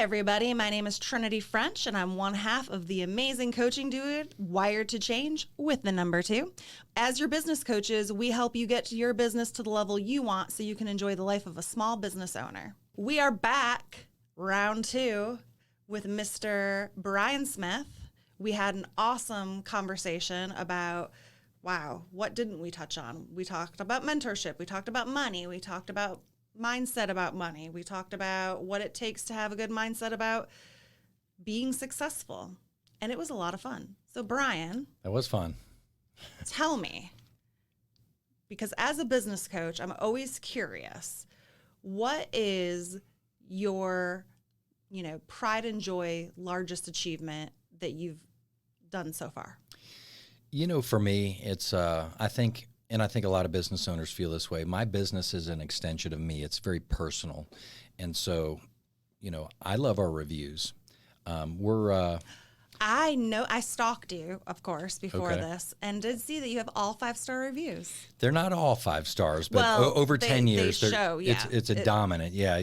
everybody. My name is Trinity French, and I'm one half of the amazing coaching duo, Wired to Change with the number 2. As your business coaches, we help you get your business to the level you want so you can enjoy the life of a small business owner. We are back, round 2, with Mr. Brian Smith. We had an awesome conversation about, wow, what didn't we touch on? We talked about mentorship. We talked about money. We talked about mindset about money. We talked about what it takes to have a good mindset about being successful. And it was a lot of fun. So Brian. That was fun. Tell me, because as a business coach, I'm always curious, what is your, pride and joy largest achievement that you've done so far? For me, it's, I think a lot of business owners feel this way. My business is an extension of me. It's very personal. And so, I love our reviews. I know I stalked you, of course, before Okay. this, and did see that you have all 5-star reviews. They're not all 5 stars, but Well, over 10 years, they show, yeah. it's a dominant. Yeah,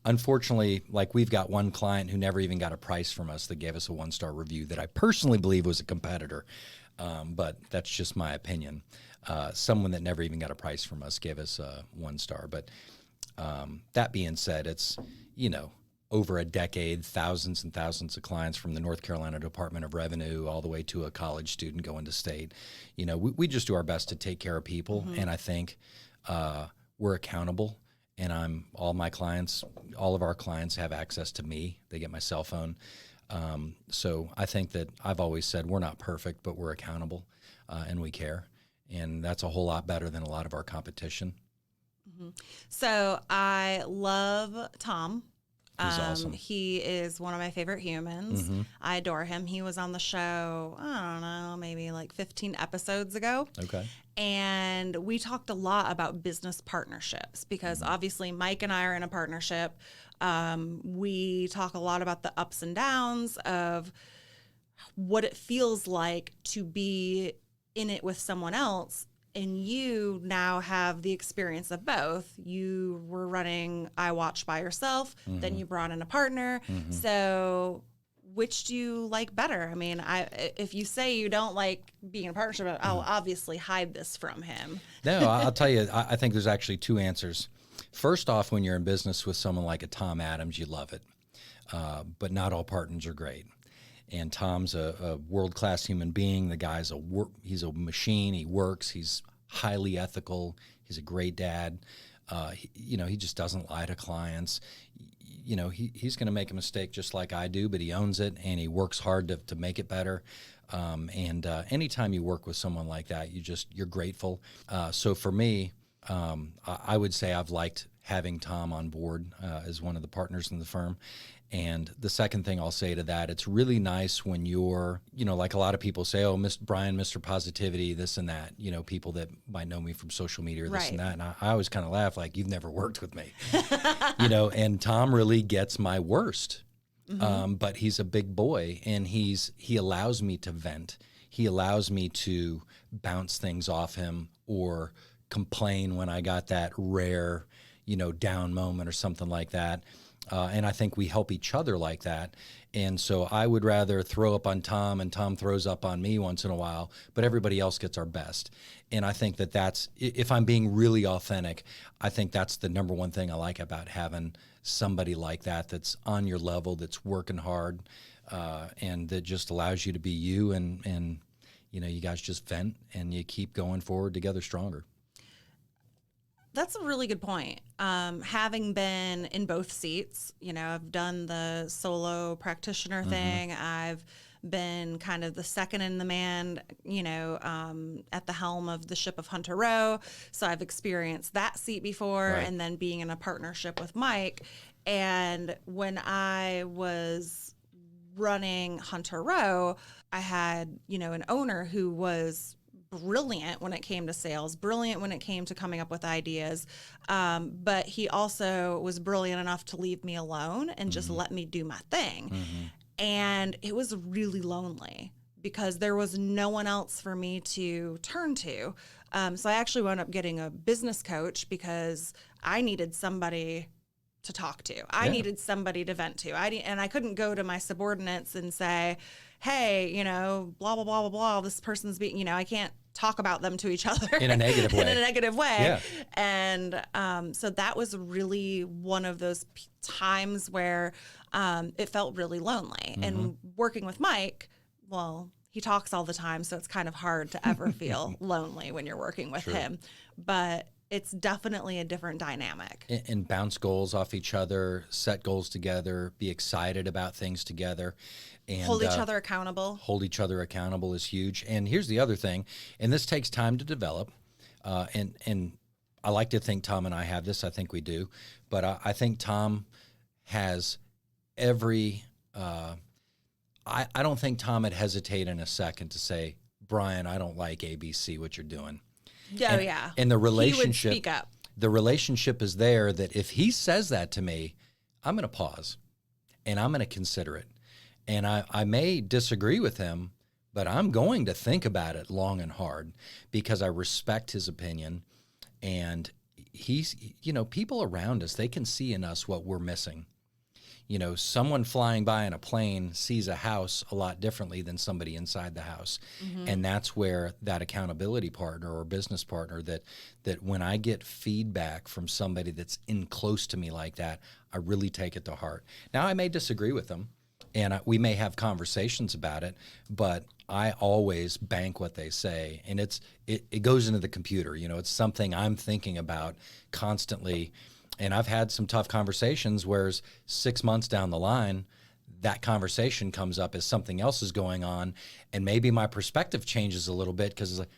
unfortunately, like we've got one client who never even got a price from us that gave us a 1-star review that I personally believe was a competitor. But that's just my opinion. Someone that never even got a price from us gave us 1 star. But that being said, it's, over a decade, thousands and thousands of clients from the North Carolina Department of Revenue all the way to a college student going to state. We just do our best to take care of people. Mm-hmm. And I think we're accountable. And all of our clients have access to me. They get my cell phone. So I think that I've always said we're not perfect, but we're accountable and we care. And that's a whole lot better than a lot of our competition. Mm-hmm. So I love Tom. He's awesome. He is one of my favorite humans. Mm-hmm. I adore him. He was on the show, I don't know, maybe like 15 episodes ago. Okay. And we talked a lot about business partnerships because obviously Mike and I are in a partnership. We talk a lot about the ups and downs of what it feels like to be in it with someone else. And you now have the experience of both. You were running iWatch by yourself, then you brought in a partner. Mm-hmm. So which do you like better? I mean, if you say you don't like being in a partnership, I'll obviously hide this from him. No, I'll tell you, I think there's actually 2 answers. First off, when you're in business with someone like a Tom Adams, you love it. But not all partners are great. And Tom's a world-class human being. The guy's he's a machine. He works. He's highly ethical. He's a great dad. He just doesn't lie to clients. He's going to make a mistake just like I do, but he owns it and he works hard to make it better. Anytime you work with someone like that, you're grateful. So for me, I would say I've liked having Tom on board as one of the partners in the firm. And the second thing I'll say to that, it's really nice when you're, like a lot of people say, oh, Mr. Brian, Mr. Positivity, this and that, people that might know me from social media or this and that. And I always kind of laugh like, you've never worked with me, and Tom really gets my worst. Mm-hmm. But he's a big boy and he allows me to vent. He allows me to bounce things off him or complain when I got that rare, down moment or something like that. And I think we help each other like that. And so I would rather throw up on Tom and Tom throws up on me once in a while, but everybody else gets our best. And I think that's, if I'm being really authentic, I think that's the number one thing I like about having somebody like that that's on your level, that's working hard, and that just allows you to be you. And you guys just vent and you keep going forward together stronger. That's a really good point. Having been in both seats, I've done the solo practitioner thing. I've been kind of the second in the man, at the helm of the ship of Hunter Row. So I've experienced that seat before and then being in a partnership with Mike. And when I was running Hunter Row, I had, an owner who was brilliant when it came to sales, brilliant when it came to coming up with ideas. But he also was brilliant enough to leave me alone and just let me do my thing. Mm-hmm. And it was really lonely because there was no one else for me to turn to. So I actually wound up getting a business coach because I needed somebody to talk to. I needed somebody to vent to. And I couldn't go to my subordinates and say, hey, blah, blah, blah, blah, blah. This person's being, I can't talk about them to each other in a negative way. In a negative way. Yeah. And so that was really one of those times where it felt really lonely. And working with Mike, well, he talks all the time, so it's kind of hard to ever feel lonely when you're working with him. But it's definitely a different dynamic. And bounce goals off each other, set goals together, be excited about things together. And hold each other accountable. Hold each other accountable is huge. And here's the other thing, and this takes time to develop. And I like to think Tom and I have this. I think we do. But I think Tom has every I don't think Tom would hesitate in a second to say, Brian, I don't like ABC, what you're doing. Oh, yeah. And the relationship, he would speak up. The relationship is there that if he says that to me, I'm going to pause and I'm going to consider it. And I may disagree with him, but I'm going to think about it long and hard because I respect his opinion. And he's, people around us, they can see in us what we're missing. Someone flying by in a plane sees a house a lot differently than somebody inside the house. And that's where that accountability partner or business partner that when I get feedback from somebody that's in close to me like that, I really take it to heart. Now, I may disagree with them and we may have conversations about it, but I always bank what they say. And it goes into the computer. It's something I'm thinking about constantly. And I've had some tough conversations where 6 months down the line, that conversation comes up as something else is going on. And maybe my perspective changes a little bit because it's like,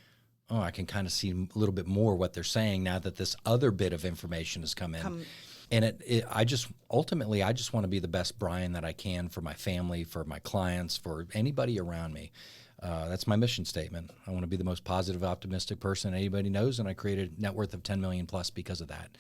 oh, I can kind of see a little bit more what they're saying now that this other bit of information has come in. And I just want to be the best Brian that I can for my family, for my clients, for anybody around me. That's my mission statement. I want to be the most positive, optimistic person anybody knows, and I created a net worth of 10 million plus because of that.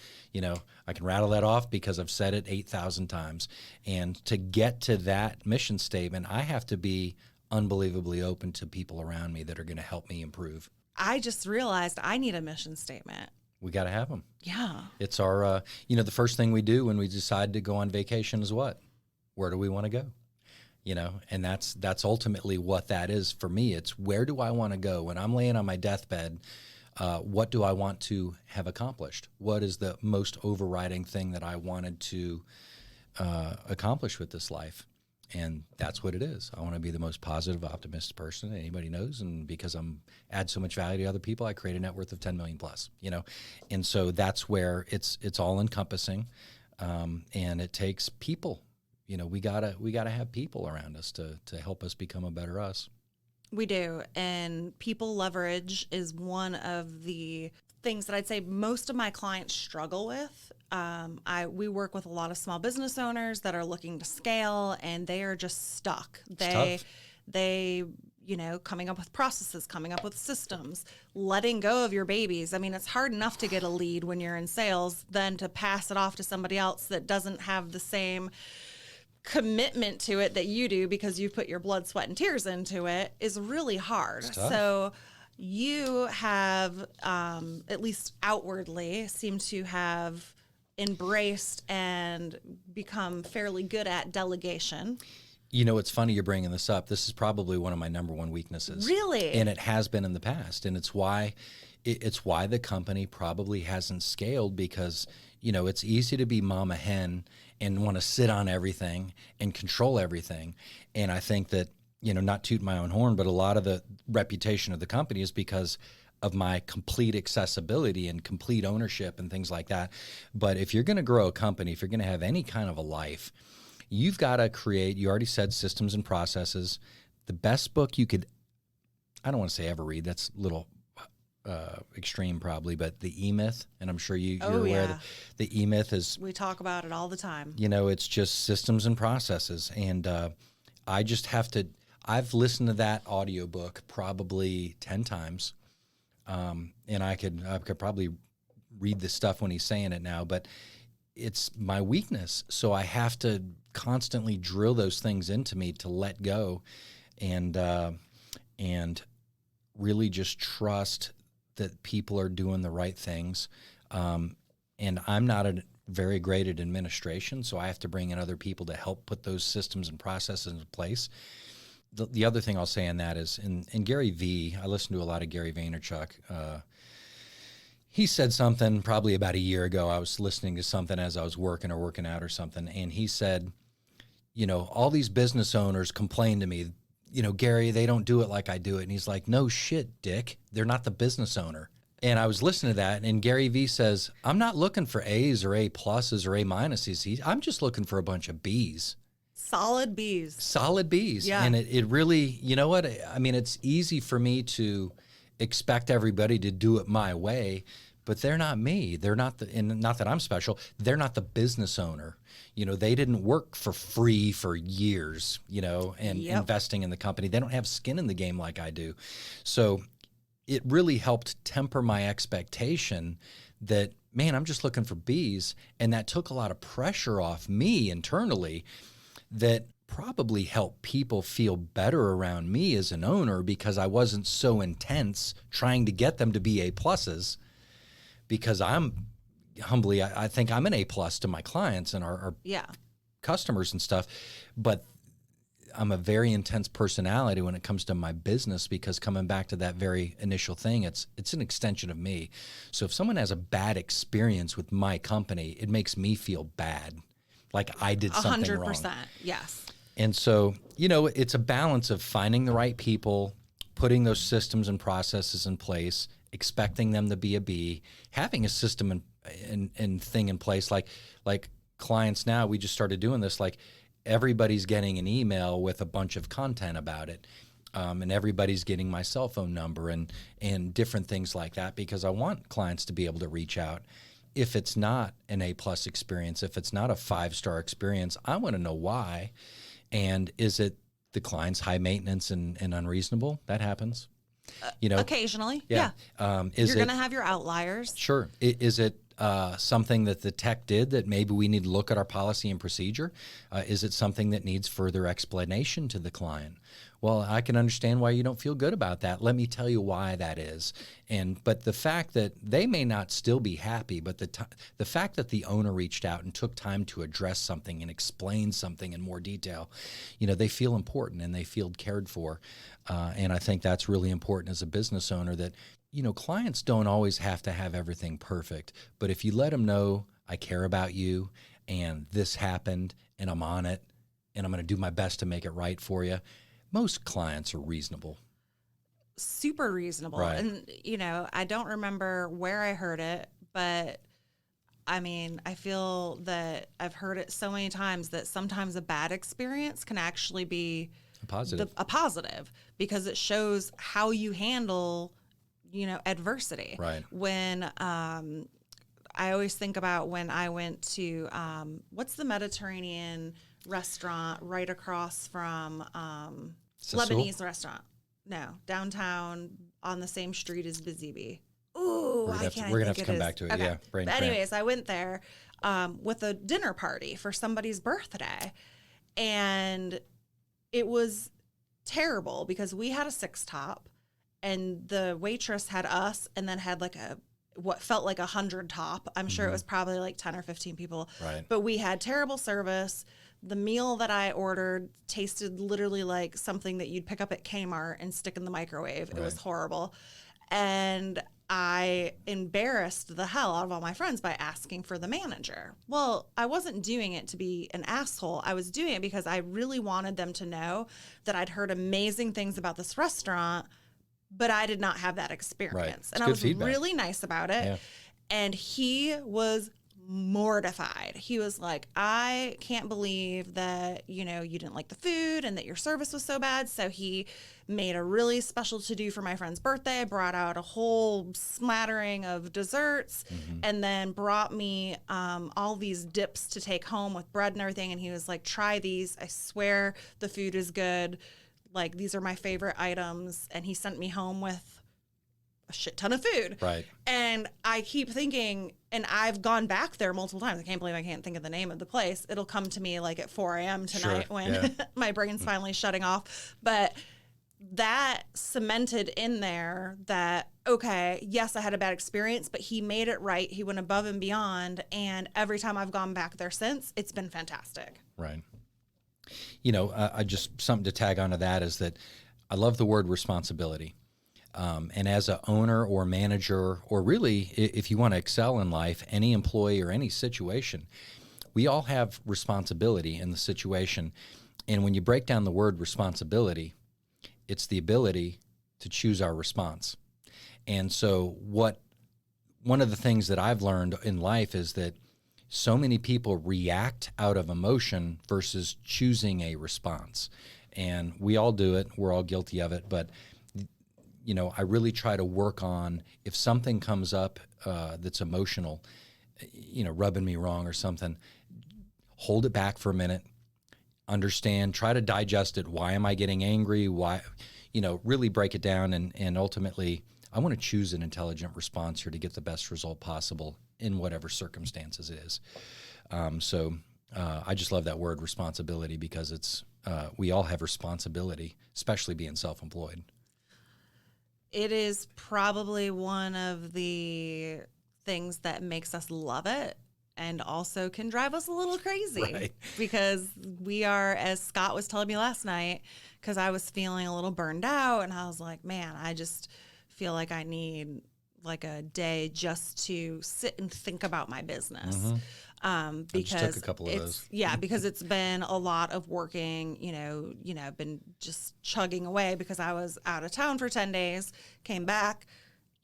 I can rattle that off because I've said it 8,000 times. And to get to that mission statement, I have to be unbelievably open to people around me that are going to help me improve. I just realized I need a mission statement. We got to have them. Yeah. It's our, the first thing we do when we decide to go on vacation is what? Where do we want to go? And that's ultimately what that is for me. It's where do I want to go? When I'm laying on my deathbed, what do I want to have accomplished? What is the most overriding thing that I wanted to accomplish with this life? And that's what it is. I want to be the most positive, optimistic person that anybody knows. And because add so much value to other people, I create a net worth of 10 million plus, And so that's where it's all encompassing. And it takes people. We gotta have people around us to help us become a better us. We do. And people leverage is one of the things that I'd say most of my clients struggle with. We work with a lot of small business owners that are looking to scale and they are just stuck. They coming up with processes, coming up with systems, letting go of your babies. I mean, it's hard enough to get a lead when you're in sales than to pass it off to somebody else that doesn't have the same commitment to it that you do because you put your blood, sweat, and tears into it is really hard. So you have, at least outwardly, seem to have embraced and become fairly good at delegation. It's funny you're bringing this up. This is probably one of my number one weaknesses. Really? And it has been in the past. And it's why the company probably hasn't scaled because, it's easy to be mama hen and want to sit on everything and control everything. And I think that, not toot my own horn, but a lot of the reputation of the company is because of my complete accessibility and complete ownership and things like that. But if you're going to grow a company, if you're going to have any kind of a life, you've got to create, you already said systems and processes. The best book you could, I don't want to say ever read, that's a little extreme probably, but the E-Myth, and I'm sure you're aware that the E-Myth is... We talk about it all the time. It's just systems and processes. And I just have to, I've listened to that audiobook probably 10 times. And I could probably read the stuff when he's saying it now, but it's my weakness. So I have to constantly drill those things into me to let go and really just trust that people are doing the right things. And I'm not very great at administration, so I have to bring in other people to help put those systems and processes into place. The other thing I'll say on that is, in Gary V, I listen to a lot of Gary Vaynerchuk. He said something probably about a year ago. I was listening to something as I was working out or something, and he said, all these business owners complain to me, Gary, they don't do it like I do it. And he's like, no shit, Dick. They're not the business owner. And I was listening to that, and Gary V says, I'm not looking for A's or A pluses or A minuses. I'm just looking for a bunch of B's. Solid B's. Solid B's. Yeah. And it really, you know what? I mean, it's easy for me to expect everybody to do it my way, but they're not me. They're not and not that I'm special. They're not the business owner. They didn't work for free for years, and investing in the company. They don't have skin in the game like I do. So it really helped temper my expectation that, man, I'm just looking for B's. And that took a lot of pressure off me internally that probably helped people feel better around me as an owner, because I wasn't so intense trying to get them to be A pluses, because I'm humbly, I think I'm an A plus to my clients and our customers and stuff, but I'm a very intense personality when it comes to my business, because coming back to that very initial thing, it's an extension of me. So if someone has a bad experience with my company, it makes me feel bad, like I did something 100%, wrong. 100%, yes. And so, it's a balance of finding the right people, putting those systems and processes in place, expecting them to be a B, having a system and thing in place. Like clients now, we just started doing this, like everybody's getting an email with a bunch of content about it. And everybody's getting my cell phone number and different things like that, because I want clients to be able to reach out. If it's not an A plus experience, if it's not a 5-star experience, I want to know why. And is it the client's high maintenance and unreasonable? That happens. Occasionally. Yeah. You're going to have your outliers. Sure. Is it something that the tech did that maybe we need to look at our policy and procedure? Is it something that needs further explanation to the client? Well, I can understand why you don't feel good about that. Let me tell you why that is. But the fact that they may not still be happy, but the fact that the owner reached out and took time to address something and explain something in more detail, they feel important and they feel cared for. And I think that's really important as a business owner, that clients don't always have to have everything perfect, but if you let them know, I care about you and this happened and I'm on it and I'm going to do my best to make it right for you, most clients are reasonable. Super reasonable. Right. And, I don't remember where I heard it, but I mean, I feel that I've heard it so many times that sometimes a bad experience can actually be a positive, because it shows how you handle adversity. Right. When I always think about when I went to what's the Mediterranean restaurant right across from Lebanese restaurant? No, downtown on the same street as Busy Bee. Ooh, we're gonna have to come back to it. Okay. Yeah. But anyways, I went there with a dinner party for somebody's birthday, and it was terrible because we had a 6-top. And the waitress had us and then had like what felt like 100 top. I'm sure it was probably like 10 or 15 people. Right. But we had terrible service. The meal that I ordered tasted literally like something that you'd pick up at Kmart and stick in the microwave. Right. It was horrible. And I embarrassed the hell out of all my friends by asking for the manager. Well, I wasn't doing it to be an asshole. I was doing it because I really wanted them to know that I'd heard amazing things about this restaurant, but I did not have that experience. Right. And I was really nice about it. Yeah. And he was mortified. He was like, I can't believe that, you didn't like the food and that your service was so bad. So he made a really special to-do for my friend's birthday, brought out a whole smattering of desserts, and then brought me all these dips to take home with bread and everything. And he was like, try these. I swear the food is good. Like, these are my favorite items. And he sent me home with a shit ton of food. Right. And I keep thinking, and I've gone back there multiple times. I can't believe I can't think of the name of the place. It'll come to me like at 4 a.m. tonight when my brain's finally shutting off. But that cemented in there that okay, yes, I had a bad experience, but he made it right. He went above and beyond. And every time I've gone back there since, it's been fantastic. Right. You know, I just, something to tag onto that is that I love the word responsibility. And as a owner or manager, or really, if you want to excel in life, any employee or any situation, we all have responsibility in the situation. And when you break down the word responsibility, it's the ability to choose our response. And so one of the things that I've learned in life is that so many people react out of emotion versus choosing a response. And we all do it. We're all guilty of it. But, you know, I really try to work on, if something comes up that's emotional, you know, rubbing me wrong or something, hold it back for a minute, understand, try to digest it. Why am I getting angry? Why, you know, really break it down. And ultimately, I want to choose an intelligent response here to get the best result possible in whatever circumstances it is. I just love that word responsibility, because it's, we all have responsibility, especially being self-employed. It is probably one of the things that makes us love it, and also can drive us a little crazy, Right. Because we are, as Scott was telling me last night, because I was feeling a little burned out, and I was like, man, I just feel like I need like a day just to sit and think about my business. Mm-hmm. Because I just took a couple of those. Yeah, because it's been a lot of working, I've been just chugging away because I was out of town for 10 days, came back,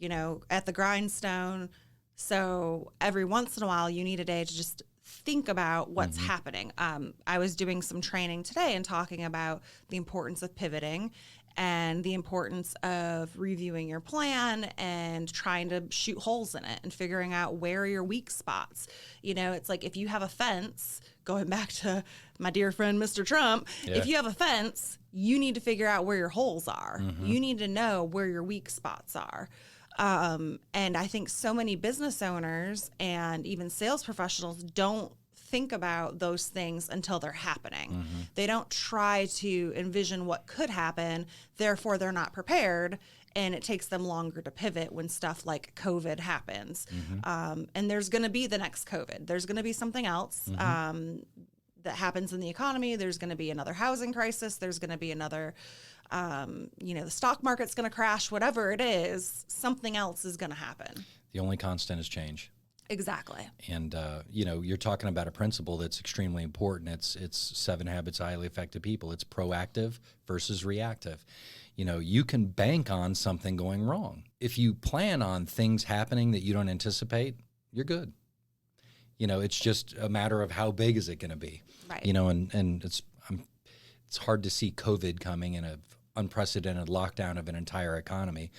at the grindstone. So every once in a while you need a day to just think about what's happening. I was doing some training today and talking about the importance of pivoting and the importance of reviewing your plan and trying to shoot holes in it and figuring out where are your weak spots. It's like if you have a fence, going back to my dear friend, Mr. Trump, if you have a fence, you need to figure out where your holes are. You need to know where your weak spots are. And I think so many business owners and even sales professionals don't think about those things until they're happening. They don't try to envision what could happen, therefore they're not prepared, and it takes them longer to pivot when stuff like COVID happens. And there's going to be the next COVID. There's going to be something else that happens in the economy. There's going to be another housing crisis. There's going to be another, the stock market's going to crash. Whatever it is, something else is going to happen. The only constant is change. Exactly. And, you're talking about a principle that's extremely important. It's 7 Habits of Highly Effective People. It's proactive versus reactive. You can bank on something going wrong. If you plan on things happening that you don't anticipate, you're good. It's just a matter of how big is it going to be. Right. And it's hard to see COVID coming in an unprecedented lockdown of an entire economy.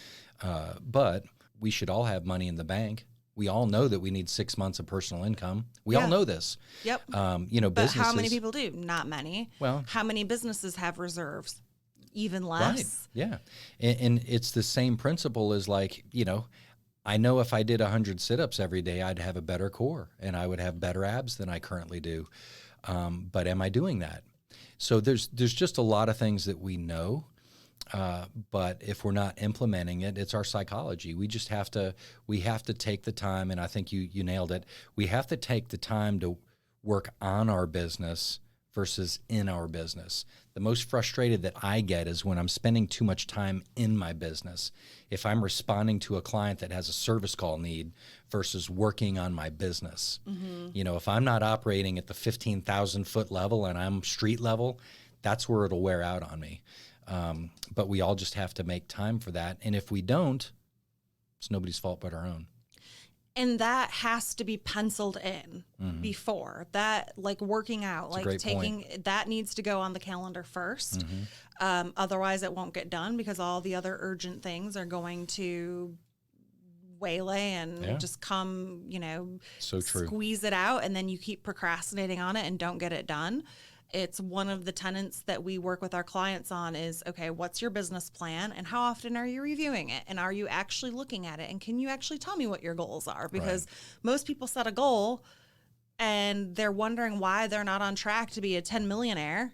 But we should all have money in the bank. We all know that we need 6 months of personal income. We all know this. Yep. But businesses, how many people do? Not many. Well, how many businesses have reserves? Even less. Right. Yeah. And it's the same principle as like, I know if I did 100 sit-ups every day, I'd have a better core and I would have better abs than I currently do. But am I doing that? So there's just a lot of things that we know. But if we're not implementing it, it's our psychology. We have to take the time, and I think you nailed it. We have to take the time to work on our business versus in our business. The most frustrated that I get is when I'm spending too much time in my business. If I'm responding to a client that has a service call need versus working on my business. If I'm not operating at the 15,000 foot level and I'm street level, that's where it'll wear out on me. But we all just have to make time for that. And if we don't, it's nobody's fault but our own. And that has to be penciled in before that, like working out, That's like taking point. That needs to go on the calendar first. Otherwise it won't get done because all the other urgent things are going to waylay and just come, so true. Squeeze it out. And then you keep procrastinating on it and don't get it done. It's one of the tenets that we work with our clients on is, okay, what's your business plan and how often are you reviewing it? And are you actually looking at it? And can you actually tell me what your goals are? Because most people set a goal and they're wondering why they're not on track to be a 10 millionaire.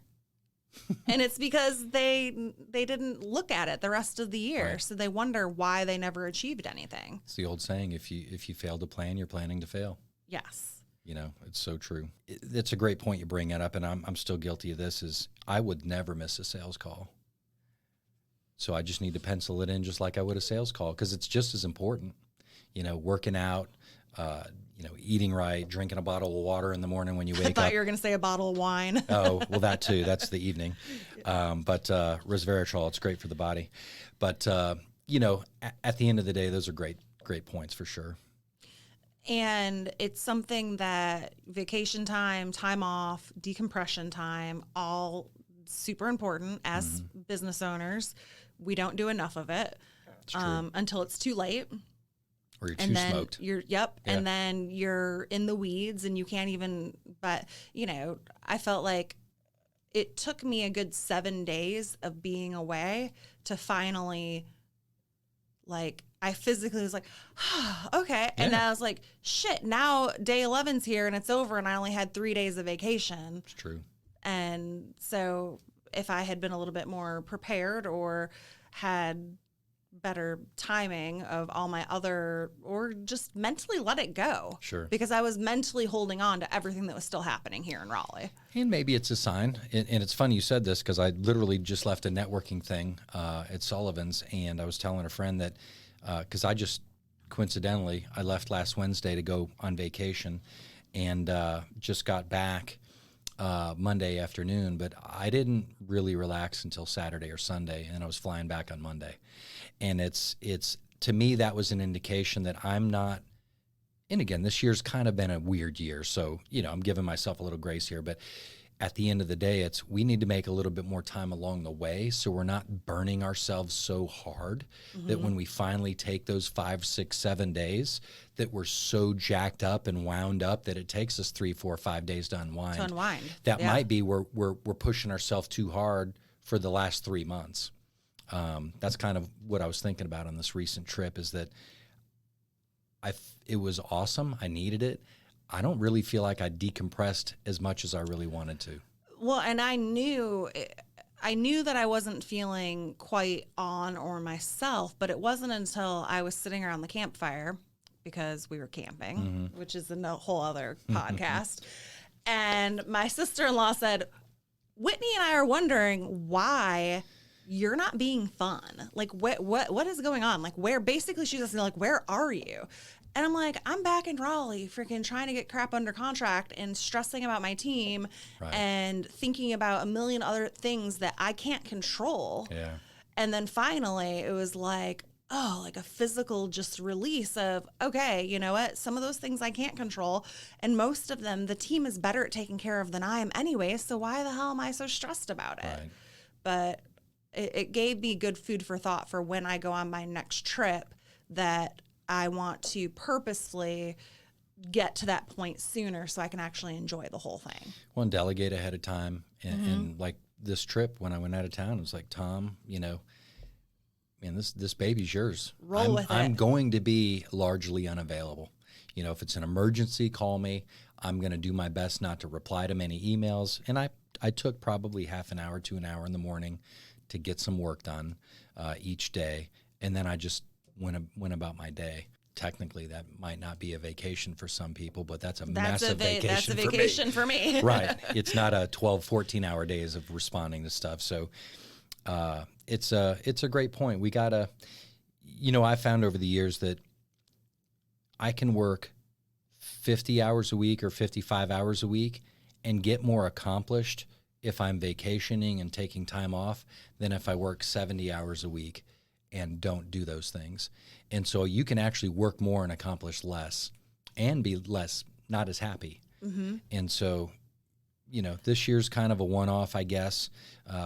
And it's because they didn't look at it the rest of the year. Right. So they wonder why they never achieved anything. It's the old saying, if you fail to plan, you're planning to fail. Yes. You know, it's so true. It's a great point you bring it up, and I'm still guilty of this, is I would never miss a sales call. So I just need to pencil it in just like I would a sales call, because it's just as important. You know, working out, eating right, drinking a bottle of water in the morning when you wake up. I thought you were going to say a bottle of wine. Oh, well, that too. That's the evening. But resveratrol, it's great for the body. But, at the end of the day, those are great points for sure. And it's something that vacation time, time off, decompression time, all super important as business owners. We don't do enough of it until it's too late. Or you're too smoked. And then you're in the weeds and you can't even, but, I felt like it took me a good 7 days of being away to finally, I physically was like, okay. And I was like, shit, now day 11's here and it's over and I only had 3 days of vacation. It's true. And so if I had been a little bit more prepared or had better timing of all my other, or just mentally let it go. Sure. Because I was mentally holding on to everything that was still happening here in Raleigh. And maybe it's a sign. And it's funny you said this, because I literally just left a networking thing at Sullivan's, and I was telling a friend that, because I just coincidentally, I left last Wednesday to go on vacation and just got back Monday afternoon, but I didn't really relax until Saturday or Sunday, and I was flying back on Monday. And it's to me, that was an indication that I'm not, and again, this year's kind of been a weird year, so, I'm giving myself a little grace here, but at the end of the day, we need to make a little bit more time along the way, so we're not burning ourselves so hard that when we finally take those 5, 6, 7 days, that we're so jacked up and wound up that it takes us 3, 4, 5 days to unwind. That might be we're pushing ourselves too hard for the last 3 months. That's kind of what I was thinking about on this recent trip, is that it was awesome. I needed it. I don't really feel like I decompressed as much as I really wanted to. Well, and I knew that I wasn't feeling quite on or myself, but it wasn't until I was sitting around the campfire, because we were camping, which is a whole other podcast. And my sister-in-law said, Whitney and I are wondering why you're not being fun. Like, what is going on? Like, basically she's asking, like, where are you? And I'm like, I'm back in Raleigh, freaking trying to get crap under contract and stressing about my team and thinking about a million other things that I can't control. Yeah. And then finally it was like, like a physical just release of, okay, you know what? Some of those things I can't control. And most of them, the team is better at taking care of than I am anyway. So why the hell am I so stressed about it? Right. But it gave me good food for thought for when I go on my next trip, that I want to purposely get to that point sooner so I can actually enjoy the whole thing. Well, and delegate ahead of time. And like this trip, when I went out of town, it was like, Tom, man, this baby's yours. Roll with it. I'm going to be largely unavailable. If it's an emergency, call me. I'm going to do my best not to reply to many emails. And I took probably half an hour to an hour in the morning to get some work done each day. And then I just went about my day. Technically, that might not be a vacation for some people, but that's a massive vacation. That's a vacation for me. Right. It's not a 12, 14-hour days of responding to stuff. So it's a great point. We got to, I found over the years that I can work 50 hours a week or 55 hours a week and get more accomplished if I'm vacationing and taking time off than if I work 70 hours a week and don't do those things. And so you can actually work more and accomplish less and be not as happy. And so, this year's kind of a one-off, I guess.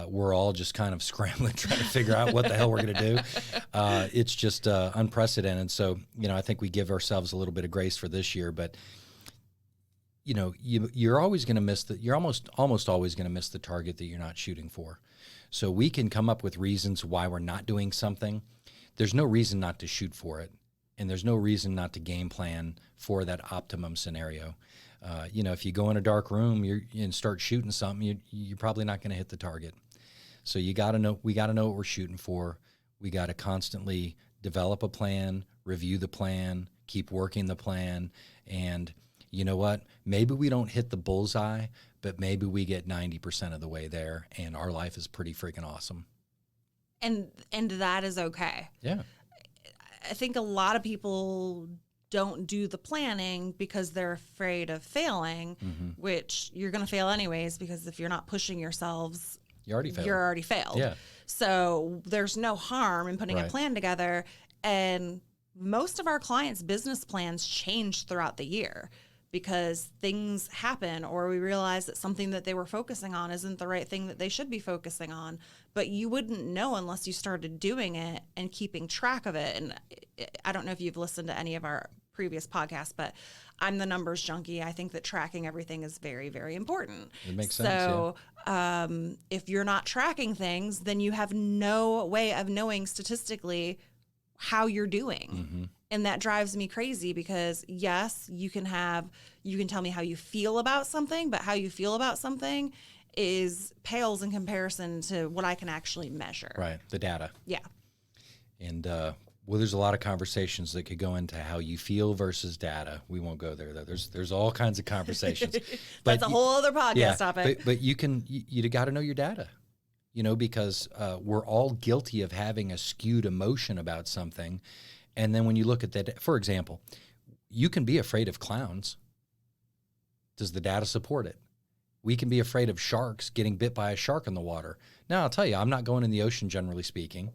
We're all just kind of scrambling, trying to figure out what the hell we're going to do. It's just unprecedented. So, I think we give ourselves a little bit of grace for this year, but you're always going to miss you're almost always going to miss the target that you're not shooting for. So we can come up with reasons why we're not doing something. There's no reason not to shoot for it, and there's no reason not to game plan for that optimum scenario. If you go in a dark room and start shooting something, you're probably not going to hit the target. So we got to know what we're shooting for. We got to constantly develop a plan, review the plan, keep working the plan. And you know what? Maybe we don't hit the bullseye, but maybe we get 90% of the way there, and our life is pretty freaking awesome. And that is okay. Yeah. I think a lot of people don't do the planning because they're afraid of failing, which you're going to fail anyways, because if you're not pushing yourselves, you already failed. You're already failed. Yeah. So there's no harm in putting a plan together. And most of our clients' business plans change throughout the year because things happen, or we realize that something that they were focusing on isn't the right thing that they should be focusing on. But you wouldn't know unless you started doing it and keeping track of it. And I don't know if you've listened to any of our previous podcasts, but I'm the numbers junkie. I think that tracking everything is very, very important. It makes sense. So if you're not tracking things, then you have no way of knowing statistically how you're doing. And that drives me crazy because yes, you can tell me how you feel about something, but how you feel about something pales in comparison to what I can actually measure. Right. The data. Yeah. And, there's a lot of conversations that could go into how you feel versus data. We won't go there though. There's all kinds of conversations. That's a whole other podcast topic. But you got to know your data, because we're all guilty of having a skewed emotion about something. And then when you look at that, for example, you can be afraid of clowns. Does the data support it? We can be afraid of sharks, getting bit by a shark in the water. Now, I'll tell you, I'm not going in the ocean, generally speaking,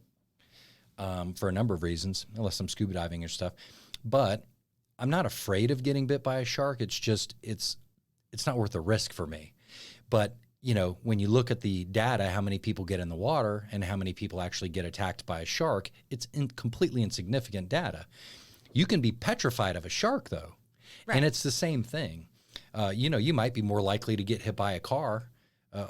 for a number of reasons, unless I'm scuba diving or stuff. But I'm not afraid of getting bit by a shark. It's just, it's not worth the risk for me. But, when you look at the data, how many people get in the water and how many people actually get attacked by a shark, it's completely insignificant data. You can be petrified of a shark, though. Right. And it's the same thing. You might be more likely to get hit by a car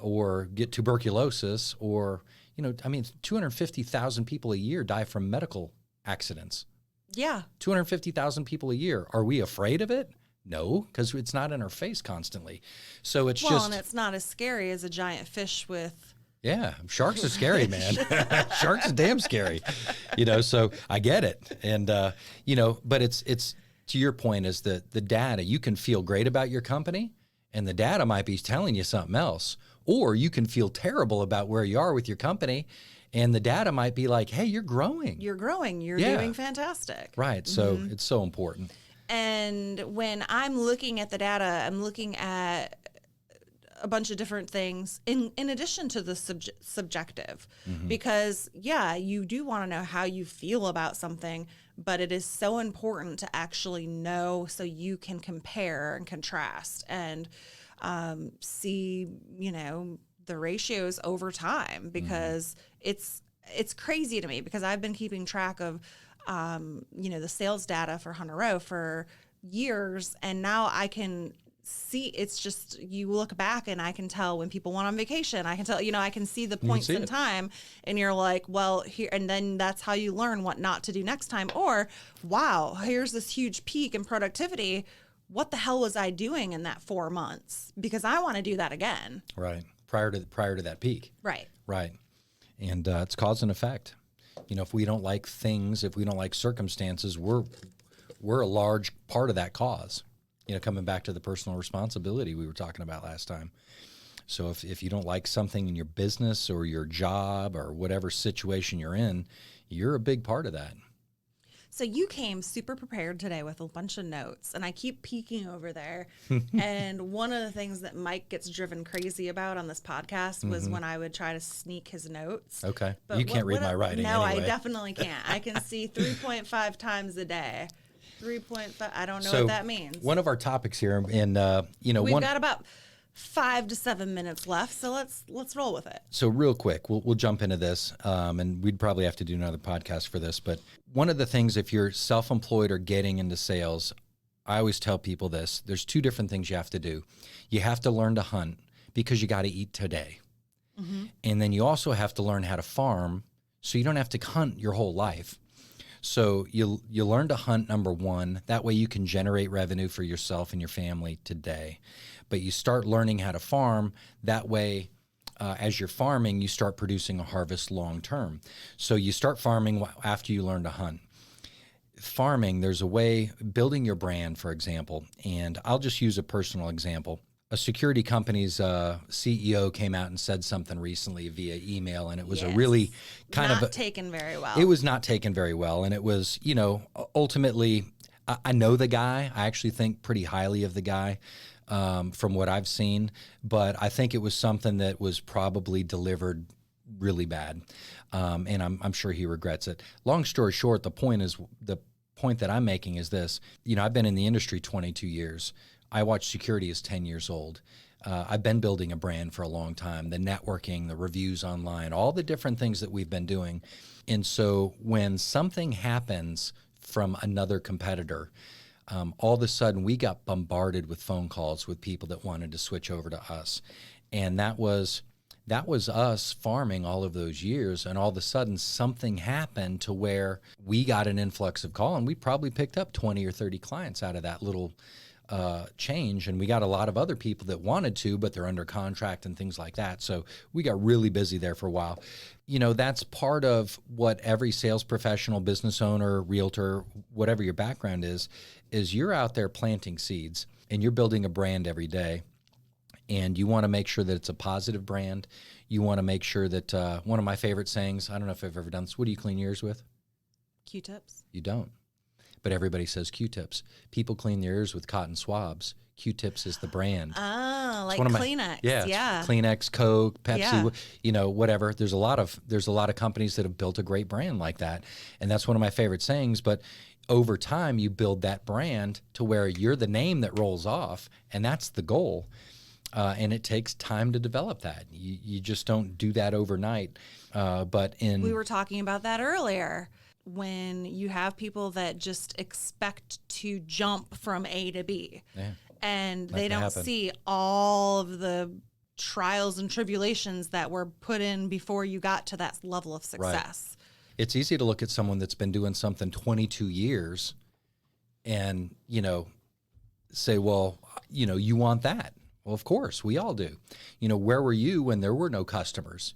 or get tuberculosis or, 250,000 people a year die from medical accidents. Yeah. 250,000 people a year. Are we afraid of it? No, because it's not in our face constantly. So it's and it's not as scary as a giant fish with... Yeah, sharks are scary, man. Sharks are damn scary. So I get it. And, but it's to your point is the data. You can feel great about your company and the data might be telling you something else. Or you can feel terrible about where you are with your company and the data might be like, hey, you're growing. You're growing. You're doing fantastic. Right. So it's so important. And when I'm looking at the data, I'm looking at a bunch of different things in addition to the subjective, because you do want to know how you feel about something, but it is so important to actually know so you can compare and contrast and see, the ratios over time, because it's crazy to me because I've been keeping track of the sales data for Hunter Row for years. And now I can see, it's just, you look back and I can tell when people went on vacation. I can tell, I can see the points in time and you're like, well, here, and then that's how you learn what not to do next time. Or, wow, here's this huge peak in productivity. What the hell was I doing in that 4 months? Because I want to do that again. Right. Prior to that peak. Right. Right. And it's cause and effect. If we don't like things, if we don't like circumstances, we're a large part of that cause. Coming back to the personal responsibility we were talking about last time. So if you don't like something in your business or your job or whatever situation you're in, you're a big part of that. So you came super prepared today with a bunch of notes, and I keep peeking over there. And one of the things that Mike gets driven crazy about on this podcast was when I would try to sneak his notes. Okay. But you can't read my writing No, anyway. I definitely can't. I can see 3.5 times a day. 3.5. I don't know what that means. One of our topics here, and we've got about 5 to 7 minutes left, so let's roll with it. So real quick, we'll jump into this, and we'd probably have to do another podcast for this. But one of the things, if you're self-employed or getting into sales, I always tell people this: there's 2 different things you have to do. You have to learn to hunt because you got to eat today, and then you also have to learn how to farm so you don't have to hunt your whole life. So you learn to hunt, number one. That way you can generate revenue for yourself and your family today. But you start learning how to farm. That way, as you're farming, you start producing a harvest long term. So you start farming after you learn to hunt. Farming, there's a way, building your brand, for example, and I'll just use a personal example. A security company's CEO came out and said something recently via email, and it was a really kind of not taken very well. It was not taken very well, and it was, ultimately, I know the guy. I actually think pretty highly of the guy from what I've seen, but I think it was something that was probably delivered really bad, and I'm sure he regrets it. Long story short, the point that I'm making is this. I've been in the industry 22 years. IWatch Security is 10 years old. I've been building a brand for a long time, the networking, the reviews online, all the different things that we've been doing. And so when something happens from another competitor, all of a sudden we got bombarded with phone calls with people that wanted to switch over to us. And that was us farming all of those years, and all of a sudden something happened to where we got an influx of call, and we probably picked up 20 or 30 clients out of that little change, and we got a lot of other people that wanted to, but they're under contract and things like that. So we got really busy there for a while. That's part of what every sales professional, business owner, realtor, whatever your background is you're out there planting seeds, and you're building a brand every day. And you want to make sure that it's a positive brand. You want to make sure that one of my favorite sayings, I don't know if I've ever done this, what do you clean your ears with? Q-tips. You don't. But everybody says Q-tips. People clean their ears with cotton swabs. Q-tips is the brand. Oh, like Kleenex. Yeah. Kleenex, Coke, Pepsi, whatever. There's a lot of companies that have built a great brand like that. And that's one of my favorite sayings. But over time, you build that brand to where you're the name that rolls off. And that's the goal. And it takes time to develop that. You just don't do that overnight. We were talking about that earlier. When you have people that just expect to jump from A to B, and they don't see all of the trials and tribulations that were put in before you got to that level of success. Right. It's easy to look at someone that's been doing something 22 years and, say, well, you want that. Well, of course, we all do. Where were you when there were no customers?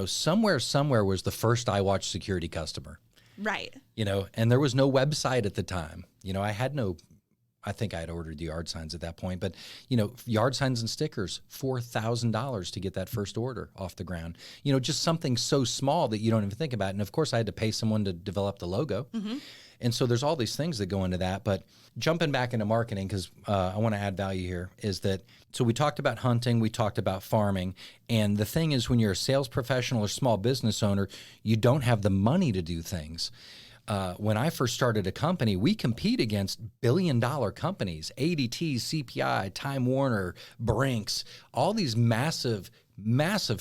Somewhere was the first IWatch Security customer. Right. And there was no website at the time. I think I had ordered the yard signs at that point, but yard signs and stickers, $4,000 to get that first order off the ground. Just something so small that you don't even think about. And of course I had to pay someone to develop the logo. Mm-hmm. And so there's all these things that go into that. But jumping back into marketing, because I want to add value here, is that, so we talked about hunting, we talked about farming. And the thing is, when you're a sales professional or small business owner, you don't have the money to do things. When I first started a company, we compete against billion-dollar companies, ADT, CPI, Time Warner, Brinks, all these massive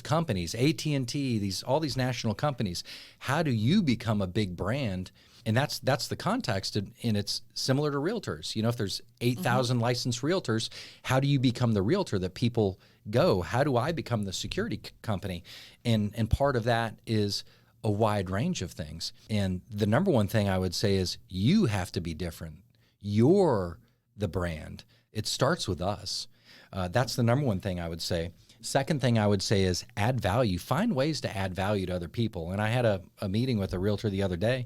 companies, AT&T, all these national companies. How do you become a big brand? And that's the context, and it's similar to realtors. If there's 8,000 licensed realtors, how do you become the realtor that people go? How do I become the security company? And part of that is a wide range of things. And the number one thing I would say is you have to be different. You're the brand. It starts with us. That's the number one thing I would say. Second thing I would say is add value. Find ways to add value to other people. And I had a meeting with a realtor the other day.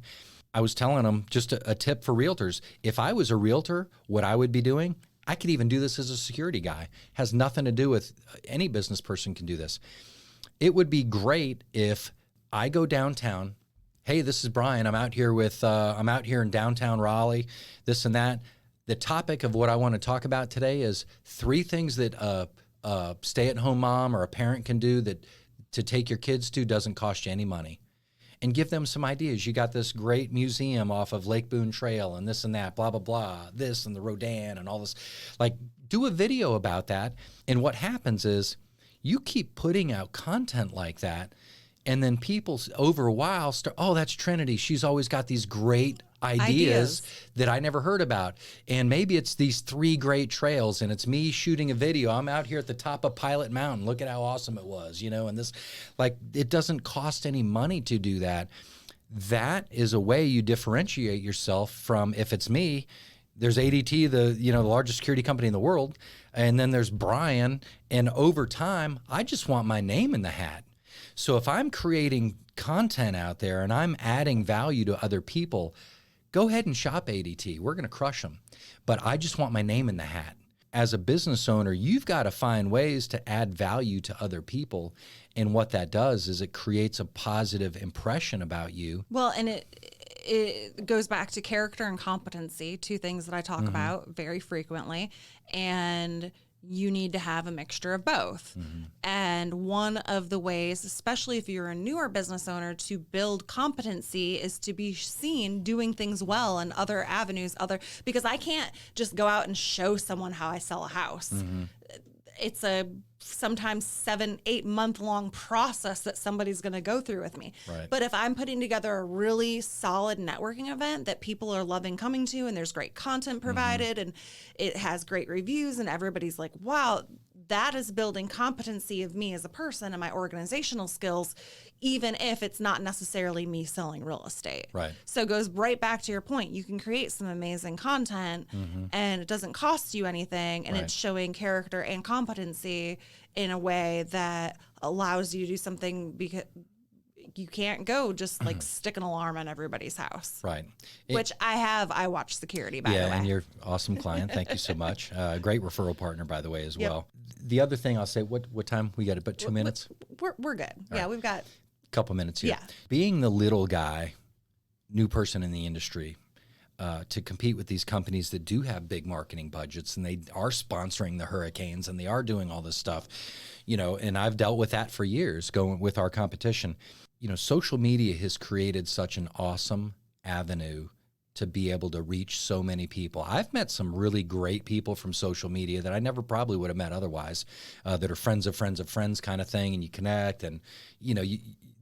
I was telling them just a tip for realtors. If I was a realtor, what I would be doing, I could even do this as a security guy. Has nothing to do with any business person can do this. It would be great if I go downtown. Hey, this is Brian. I'm out here in downtown Raleigh, this and that. The topic of what I want to talk about today is 3 things that a stay-at-home mom or a parent can do that to take your kids to doesn't cost you any money. And give them some ideas. You got this great museum off of Lake Boone Trail and this and that, blah, blah, blah, this and the Rodin and all this. Like, do a video about that. And what happens is you keep putting out content like that, and then people over a while start, oh, that's Trinity. She's always got these great ideas that I never heard about. And maybe it's these 3 great trails, and it's me shooting a video. I'm out here at the top of Pilot Mountain. Look at how awesome it was, and this, like, it doesn't cost any money to do that. that is a way you differentiate yourself from, if it's me, there's ADT, the largest security company in the world, and then there's Brian, and over time, I just want my name in the hat. So if I'm creating content out there and I'm adding value to other people, go ahead and shop ADT. We're going to crush them. But I just want my name in the hat. As a business owner, you've got to find ways to add value to other people. And what that does is it creates a positive impression about you. Well, and it goes back to character and competency, two things that I talk about very frequently. And you need to have a mixture of both. And one of the ways, especially if you're a newer business owner, to build competency is to be seen doing things well in other avenues, because I can't just go out and show someone how I sell a house. It's a sometimes 7-8 month long process that somebody's going to go through with me. Right. But if I'm putting together a really solid networking event that people are loving coming to, and there's great content provided and it has great reviews, and everybody's like, wow, that is building competency of me as a person and my organizational skills, even if it's not necessarily me selling real estate. Right. So it goes right back to your point. You can create some amazing content and it doesn't cost you anything, and it's showing character and competency in a way that allows you to do something, because you can't go just like stick an alarm on everybody's house. Right. Which I have IWatch Security, by the way. Yeah, and you're an awesome client. Thank you so much. Great referral partner, by the way, as well. The other thing I'll say, what time? We got about 2 minutes? We're good. Yeah, we've got a couple minutes here. Yeah. Being the little guy, new person in the industry, to compete with these companies that do have big marketing budgets, and they are sponsoring the hurricanes, and they are doing all this stuff, and I've dealt with that for years going with our competition. Social media has created such an awesome avenue to be able to reach so many people. I've met some really great people from social media that I never probably would have met otherwise, that are friends of friends of friends kind of thing, and you connect, and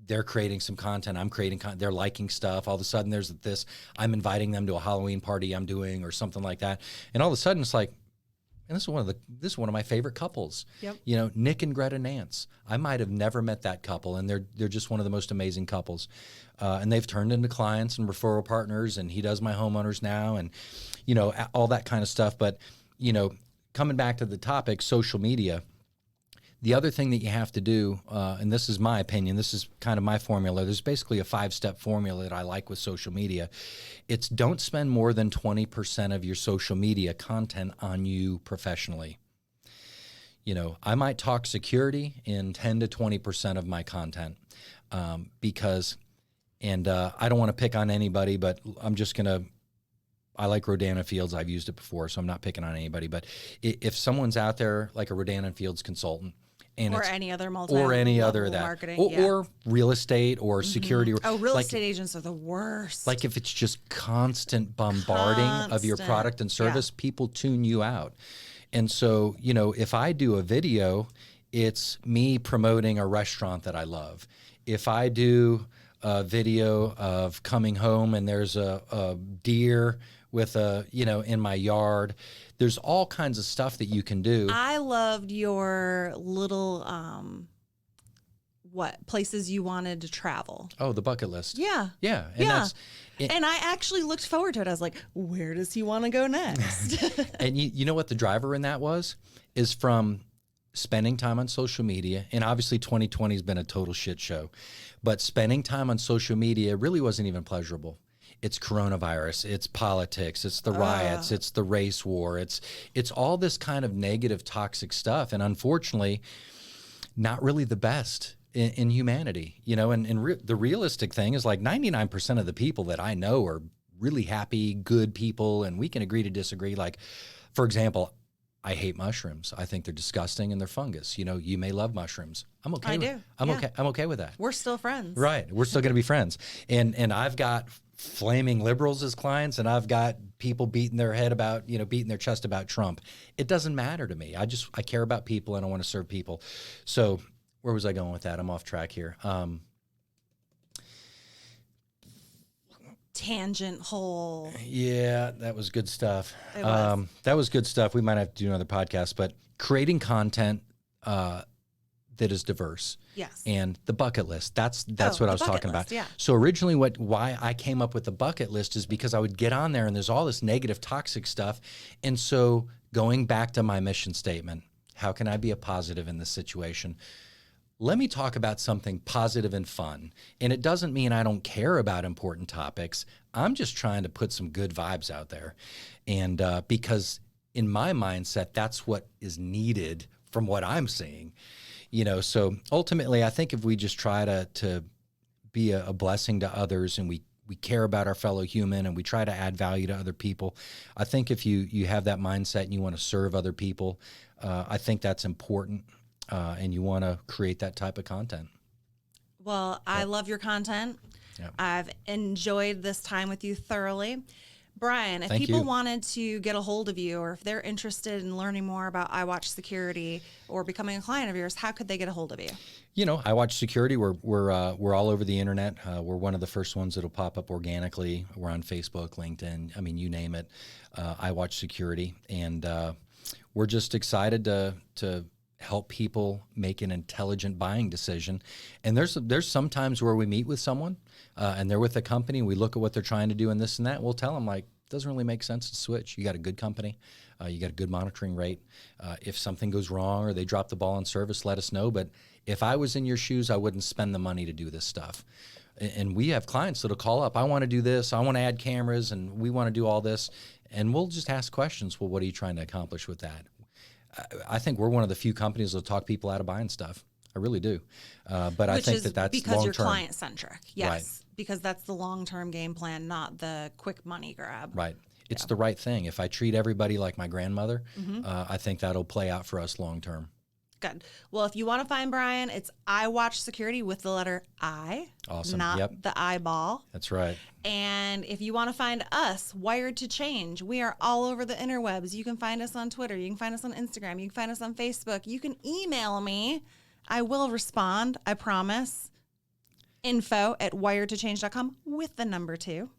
they're creating some content, I'm creating content, they're liking stuff. All of a sudden there's this, I'm inviting them to a Halloween party I'm doing or something like that. And all of a sudden it's like, and this is one of my favorite couples. Yep. Nick and Greta Nance. I might have never met that couple, and they're just one of the most amazing couples. And they've turned into clients and referral partners, and he does my homeowners now, and all that kind of stuff. But coming back to the topic, social media. The other thing that you have to do, and this is my opinion, this is kind of my formula. There's basically a 5-step formula that I like with social media. It's don't spend more than 20% of your social media content on you professionally. I might talk security in 10 to 20% of my content because, and I don't want to pick on anybody, but I'm just going to, I like Rodan & Fields. I've used it before, so I'm not picking on anybody. But if someone's out there like a Rodan & Fields consultant, or any other marketing, or real estate or security. Real estate agents are the worst. Like if it's just constant bombarding of your product and service, people tune you out. And so, if I do a video, it's me promoting a restaurant that I love. If I do a video of coming home and there's a deer with in my yard, there's all kinds of stuff that you can do. I loved your little places you wanted to travel. Oh, the bucket list. Yeah. Yeah. And I actually looked forward to it. I was like, where does he want to go next? And you know what the driver in that is from spending time on social media. And obviously 2020 has been a total shit show, but spending time on social media really wasn't even pleasurable. It's coronavirus, it's politics, it's the riots, it's the race war, it's all this kind of negative, toxic stuff. And unfortunately, not really the best in humanity, and the realistic thing is like 99% of the people that I know are really happy, good people, and we can agree to disagree. Like, for example, I hate mushrooms. I think they're disgusting and they're fungus. You may love mushrooms. I'm okay. I do. I'm okay with that. We're still friends. Right. We're still going to be friends. And I've got flaming liberals as clients, and I've got people beating their head about, beating their chest about Trump. It doesn't matter to me. I care about people and I want to serve people. So where was I going with that? I'm off track here. Tangent hole. Yeah, that was good stuff. It was. That was good stuff. We might have to do another podcast, but creating content that is diverse. Yes. And the bucket list. That's what I was talking about. Yeah. So originally why I came up with the bucket list is because I would get on there and there's all this negative, toxic stuff. And so going back to my mission statement, how can I be a positive in this situation? Let me talk about something positive and fun. And it doesn't mean I don't care about important topics. I'm just trying to put some good vibes out there. And because in my mindset, that's what is needed from what I'm seeing. So ultimately, I think if we just try to be a blessing to others, and we care about our fellow human, and we try to add value to other people, I think if you have that mindset and you want to serve other people, I think that's important. And you want to create that type of content. Well, I love your content. Yep. I've enjoyed this time with you thoroughly. Brian, if Thank people you. wanted to get a hold of you, or if they're interested in learning more about IWatch Security or becoming a client of yours, how could they get a hold of you? IWatch Security, we're all over the internet. We're one of the first ones that'll pop up organically. We're on Facebook, LinkedIn, I mean, you name it, IWatch Security. And we're just excited to help people make an intelligent buying decision. And there's some times where we meet with someone and they're with a company, we look at what they're trying to do and this and that, we'll tell them, like, it doesn't really make sense to switch. You got a good company, you got a good monitoring rate. If something goes wrong or they drop the ball on service, let us know. But if I was in your shoes, I wouldn't spend the money to do this stuff. And we have clients that'll call up, I want to do this, I want to add cameras, and we want to do all this. And we'll just ask questions. Well, what are you trying to accomplish with that? I think we're one of the few companies that talk people out of buying stuff. I really do. But I think that's because long-term. you're client-centric. Yes, Right. Because that's the long-term game plan, not the quick money grab. Right. It's the right thing. If I treat everybody like my grandmother, I think that'll play out for us long-term. Good. Well, if you want to find Brian, it's IWatch Security with the letter I, Awesome. not Yep. the eyeball. That's right. And if you want to find us, Wired to Change, we are all over the interwebs. You can find us on Twitter. You can find us on Instagram. You can find us on Facebook. You can email me. I will respond. I promise. info@wiredtochange.com with the number 2.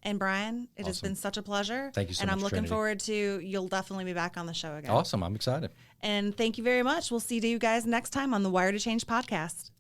And Brian, it has been such a pleasure. Thank you so and much, I'm looking Trinity. forward to, you'll definitely be back on the show again. Awesome. I'm excited. And thank you very much. We'll see you guys next time on the Wired to Change podcast.